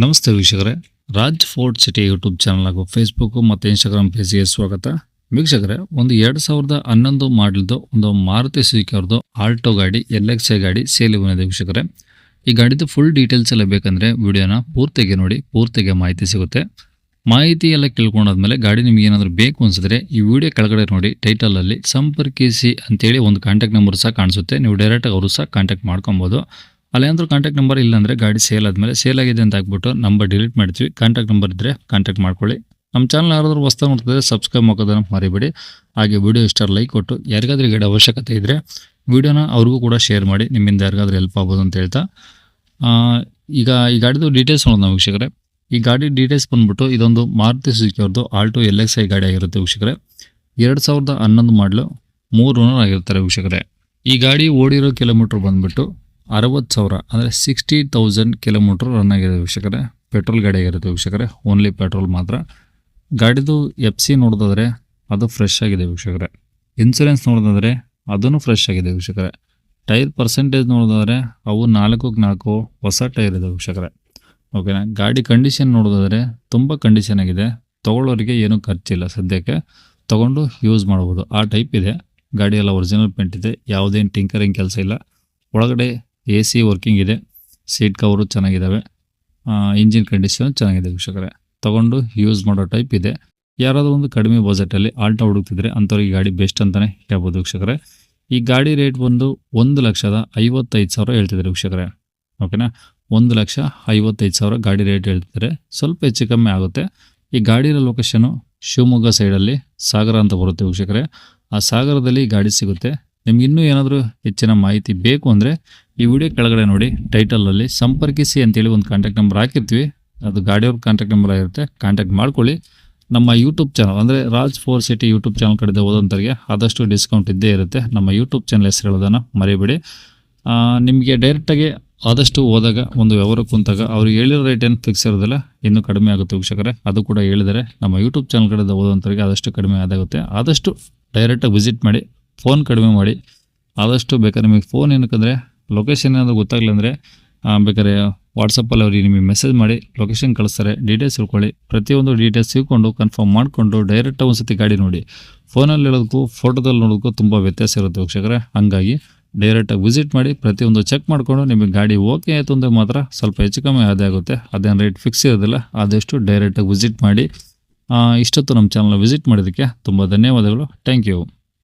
ನಮಸ್ತೆ ವೀಕ್ಷಕರೇ, Raj fort city YouTube channel ಹಾಗೂ ಫೇಸ್ಬುಕ್ ಮತ್ತು ಇನ್ಸ್ಟಾಗ್ರಾಮ್ ಪೇಜ್ಗೆ ಸ್ವಾಗತ. ವೀಕ್ಷಕರೇ, ಒಂದು 2011 ಮಾಡಲ್ದು ಒಂದು ಮಾರುತಿ ಸುಜುಕಿ ಅವ್ರದ್ದು ಆಲ್ಟೋ ಗಾಡಿ LXi ಗಾಡಿ ಸೇಲ್ ಬಂದಿದೆ ವೀಕ್ಷಕರೇ. ಈ ಗಾಡಿದು ಫುಲ್ ಡೀಟೇಲ್ಸ್ ಎಲ್ಲ ಬೇಕಂದರೆ ವಿಡಿಯೋನ ಪೂರ್ತಿಗೆ ನೋಡಿ, ಪೂರ್ತಿಗೆ ಮಾಹಿತಿ ಸಿಗುತ್ತೆ. ಮಾಹಿತಿ ಎಲ್ಲ ಕೇಳ್ಕೊಂಡಾದ್ಮೇಲೆ ಗಾಡಿ ನಿಮ್ಗೆ ಏನಾದರೂ ಬೇಕು ಅನಿಸಿದ್ರೆ ಈ ವಿಡಿಯೋ ಕೆಳಗಡೆ ನೋಡಿ, ಟೈಟಲಲ್ಲಿ ಸಂಪರ್ಕಿಸಿ ಅಂತೇಳಿ ಒಂದು ಕಾಂಟ್ಯಾಕ್ಟ್ ನಂಬರ್ ಸಹ ಕಾಣಿಸುತ್ತೆ. ನೀವು ಡೈರೆಕ್ಟಾಗಿ ಅವರು ಸಹ ಕಾಂಟ್ಯಾಕ್ಟ್ ಮಾಡ್ಕೊಬೋದು. ಅಲ್ಲೇನಾದ್ರೂ ಕಾಂಟ್ಯಾಕ್ಟ್ ನಂಬರ್ ಇಲ್ಲಾಂದರೆ ಗಾಡಿ ಸೇಲ್ ಆದಮೇಲೆ ಸೇಲ್ ಆಗಿದೆ ಅಂತ ಹಾಕ್ಬಿಟ್ಟು ನಂಬರ್ ಡಿಲೀಟ್ ಮಾಡ್ತೀವಿ. ಕಾಂಟ್ಯಾಕ್ಟ್ ನಂಬರ್ ಇದ್ದರೆ ಕಾಂಟ್ಯಾಕ್ಟ್ ಮಾಡ್ಕೊಳ್ಳಿ. ನಮ್ಮ ಚಾನಲ್ ಯಾರಾದರೂ ಹೊಸ್ದಾಗಿ ನೋಡ್ತಿದ್ರೆ ಸಬ್ಸ್ಕ್ರೈಬ್ ಮಾಡೋದನ್ನು ಮರಿಬೇಡಿ. ಹಾಗೆ ವಿಡಿಯೋ ಇಷ್ಟ ಲೈಕ್ ಕೊಟ್ಟು ಯಾರಿಗಾದ್ರೂ ಗಾಡಿ ಅವಶ್ಯಕತೆ ಇದ್ದರೆ ವಿಡಿಯೋನ ಅವ್ರಿಗೂ ಕೂಡ ಶೇರ್ ಮಾಡಿ, ನಿಮ್ಮಿಂದ ಯಾರಿಗಾದ್ರೂ ಹೆಲ್ಪ್ ಆಗ್ಬೋದು ಅಂತ ಹೇಳ್ತಾ ಈಗ ಈ ಗಾಡಿದು ಡೀಟೇಲ್ಸ್ ನೋಡೋಣ ವೀಕ್ಷಕರೇ. ಈ ಗಾಡಿ ಡೀಟೇಲ್ಸ್ ಬಂದ್ಬಿಟ್ಟು ಇದೊಂದು ಮಾರುತಿ ಸುಜುಕಿ ಅವ್ರದ್ದು ಆಲ್ಟೋ LXi ಗಾಡಿ ಆಗಿರುತ್ತೆ ವೀಕ್ಷಕರೇ. 2011 ಮಾಡಲು 3 ಓನರ್ ಆಗಿರ್ತಾರೆ ವೀಕ್ಷಕರೇ. ಈ ಗಾಡಿ ಓಡಿರೋ ಕಿಲೋಮೀಟ್ರ್ ಬಂದ್ಬಿಟ್ಟು 60,000 ಅಂದರೆ 60,000 ಕಿಲೋಮೀಟ್ರ್ ರನ್ ಆಗಿದೆ ವೀಕ್ಷಕರೇ. ಪೆಟ್ರೋಲ್ ಗಾಡಿ ಆಗಿರುತ್ತೆ ವೀಕ್ಷಕರೇ, ಓನ್ಲಿ ಪೆಟ್ರೋಲ್ ಮಾತ್ರ. ಗಾಡಿದು FC ನೋಡೋದಾದರೆ ಅದು ಫ್ರೆಶ್ ಆಗಿದೆ ವೀಕ್ಷಕರೇ. ಇನ್ಸೂರೆನ್ಸ್ ನೋಡೋದಾದರೆ ಅದೂ ಫ್ರೆಶ್ ಆಗಿದೆ ವೀಕ್ಷಕರೇ. ಟೈರ್ ಪರ್ಸೆಂಟೇಜ್ ನೋಡೋದಾದರೆ ಅವು 4 ಹೊಸ ಟೈರ್ ಇದೆ ವೀಕ್ಷಕರೇ. ಓಕೆನಾ. ಗಾಡಿ ಕಂಡೀಷನ್ ನೋಡೋದಾದರೆ ತುಂಬ ಕಂಡೀಷನ್ ಆಗಿದೆ. ತೊಗೊಳ್ಳೋರಿಗೆ ಏನೂ ಖರ್ಚಿಲ್ಲ, ಸದ್ಯಕ್ಕೆ ತೊಗೊಂಡು ಯೂಸ್ ಮಾಡ್ಬೋದು ಆ ಟೈಪ್ ಇದೆ. ಗಾಡಿ ಎಲ್ಲ ಒರಿಜಿನಲ್ ಪೇಂಟ್ ಇದೆ, ಯಾವುದೇನು ಟಿಂಕರಿಂಗ್ ಕೆಲಸ ಇಲ್ಲ. ಒಳಗಡೆ AC ವರ್ಕಿಂಗ್ ಇದೆ, ಸೀಟ್ ಕವರು ಚೆನ್ನಾಗಿದ್ದಾವೆ, ಇಂಜಿನ್ ಕಂಡೀಷನ್ ಚೆನ್ನಾಗಿದೆ ವೀಕ್ಷಕರೇ. ತೊಗೊಂಡು ಯೂಸ್ ಮಾಡೋ ಟೈಪ್ ಇದೆ. ಯಾರಾದರೂ ಒಂದು ಕಡಿಮೆ ಬಜೆಟಲ್ಲಿ ಆಲ್ಟೋ ಹುಡುಕ್ತಿದ್ರೆ ಅಂಥವ್ರಿಗೆ ಗಾಡಿ ಬೆಸ್ಟ್ ಅಂತಲೇ ಹೇಳ್ಬೋದು ವೀಕ್ಷಕರೇ. ಈ ಗಾಡಿ ರೇಟ್ ಬಂದು 1,55,000 ಹೇಳ್ತಿದ್ದಾರೆ ವೀಕ್ಷಕರೇ. ಓಕೆನಾ. 1,55,000 ಗಾಡಿ ರೇಟ್ ಹೇಳ್ತಿದ್ದಾರೆ. ಸ್ವಲ್ಪ ಹೆಚ್ಚು ಕಮ್ಮಿ ಆಗುತ್ತೆ. ಈ ಗಾಡಿಯ ಲೊಕೇಶನು ಶಿವಮೊಗ್ಗ ಸೈಡಲ್ಲಿ ಸಾಗರ ಅಂತ ಬರುತ್ತೆ ವೀಕ್ಷಕರೇ. ಆ ಸಾಗರದಲ್ಲಿ ಗಾಡಿ ಸಿಗುತ್ತೆ. ನಿಮ್ಗೆ ಇನ್ನೂ ಏನಾದರೂ ಹೆಚ್ಚಿನ ಮಾಹಿತಿ ಬೇಕು ಅಂದರೆ ಈ ವಿಡಿಯೋ ಕೆಳಗಡೆ ನೋಡಿ, ಟೈಟಲಲ್ಲಿ ಸಂಪರ್ಕಿಸಿ ಅಂತೇಳಿ ಒಂದು ಕಾಂಟ್ಯಾಕ್ಟ್ ನಂಬರ್ ಹಾಕಿರ್ತೀವಿ. ಅದು ಗಾಡಿಯವ್ರ ಕಾಂಟ್ಯಾಕ್ಟ್ ನಂಬರ್ ಆಗಿರುತ್ತೆ, ಕಾಂಟ್ಯಾಕ್ಟ್ ಮಾಡ್ಕೊಳ್ಳಿ. ನಮ್ಮ ಯೂಟ್ಯೂಬ್ ಚಾನಲ್ ಅಂದರೆ Raj fort city YouTube channel ಕಡೆದ ಹೋದಂಥವ್ರಿಗೆ ಆದಷ್ಟು ಡಿಸ್ಕೌಂಟ್ ಇದ್ದೇ ಇರುತ್ತೆ. ನಮ್ಮ ಯೂಟ್ಯೂಬ್ ಚಾನಲ್ ಹೆಸರು ಹೇಳೋದನ್ನು ಮರಿಬೇಡಿ. ನಿಮಗೆ ಡೈರೆಕ್ಟಾಗಿ ಆದಷ್ಟು ಹೋದಾಗ ಒಂದು ವ್ಯವಹಾರ ಕುಂತಾಗ ಅವ್ರಿಗೆ ಹೇಳಿರೋ ರೇಟ್ ಏನು ಫಿಕ್ಸ್ ಇರೋದಿಲ್ಲ, ಇನ್ನೂ ಕಡಿಮೆ ಆಗುತ್ತೆ ವೀಕ್ಷಕರೇ. ಅದು ಕೂಡ ಹೇಳಿದರೆ ನಮ್ಮ ಯೂಟ್ಯೂಬ್ ಚಾನಲ್ ಕಡೆದ ಹೋದಂಥವ್ರಿಗೆ ಆದಷ್ಟು ಕಡಿಮೆ ಆದಾಗುತ್ತೆ. ಆದಷ್ಟು ಡೈರೆಕ್ಟಾಗಿ ವಿಸಿಟ್ ಮಾಡಿ, ಫೋನ್ ಕಡಿಮೆ ಮಾಡಿ. ಆದಷ್ಟು ಬೇಕಾದ್ರೆ ನಿಮಗೆ ಫೋನ್ ಏನಕ್ಕಂದರೆ ಲೊಕೇಶನ್ ಏನಾದರೂ ಗೊತ್ತಾಗಲಿಲ್ಲ ಅಂದರೆ ಬೇಕಾದ್ರೆ ವಾಟ್ಸಪ್ಪಲ್ಲಿ ಅವ್ರಿಗೆ ನಿಮಗೆ ಮೆಸೇಜ್ ಮಾಡಿ ಲೊಕೇಶನ್ ಕಳಿಸ್ತಾರೆ. ಡೀಟೇಲ್ಸ್ ತಿಳ್ಕೊಳ್ಳಿ. ಪ್ರತಿಯೊಂದು ಡೀಟೇಲ್ಸ್ ತಿಳ್ಕೊಂಡು ಕನ್ಫರ್ಮ್ ಮಾಡಿಕೊಂಡು ಡೈರೆಕ್ಟಾಗಿ ಒಂದು ಸತಿ ಗಾಡಿ ನೋಡಿ. ಫೋನಲ್ಲಿ ಹೇಳೋದಕ್ಕೂ ಫೋಟೋದಲ್ಲಿ ನೋಡೋದಕ್ಕೂ ತುಂಬ ವ್ಯತ್ಯಾಸ ಇರುತ್ತೆ ವೀಕ್ಷಕರೇ. ಹಾಗಾಗಿ ಡೈರೆಕ್ಟಾಗಿ ವಿಸಿಟ್ ಮಾಡಿ, ಪ್ರತಿಯೊಂದು ಚೆಕ್ ಮಾಡಿಕೊಂಡು ನಿಮಗೆ ಗಾಡಿ ಓಕೆ ಆಯಿತು ಅಂದರೆ ಮಾತ್ರ ಸ್ವಲ್ಪ ಹೆಚ್ಚು ಕಮ್ಮಿ ಆದೇ ಆಗುತ್ತೆ. ಅದೇನು ರೇಟ್ ಫಿಕ್ಸ್ ಇರೋದಿಲ್ಲ. ಆದಷ್ಟು ಡೈರೆಕ್ಟಾಗಿ ವಿಸಿಟ್ ಮಾಡಿ. ಇಷ್ಟೊತ್ತು ನಮ್ಮ ಚಾನಲ್ ವಿಸಿಟ್ ಮಾಡೋದಕ್ಕೆ ತುಂಬ ಧನ್ಯವಾದಗಳು. Thank you.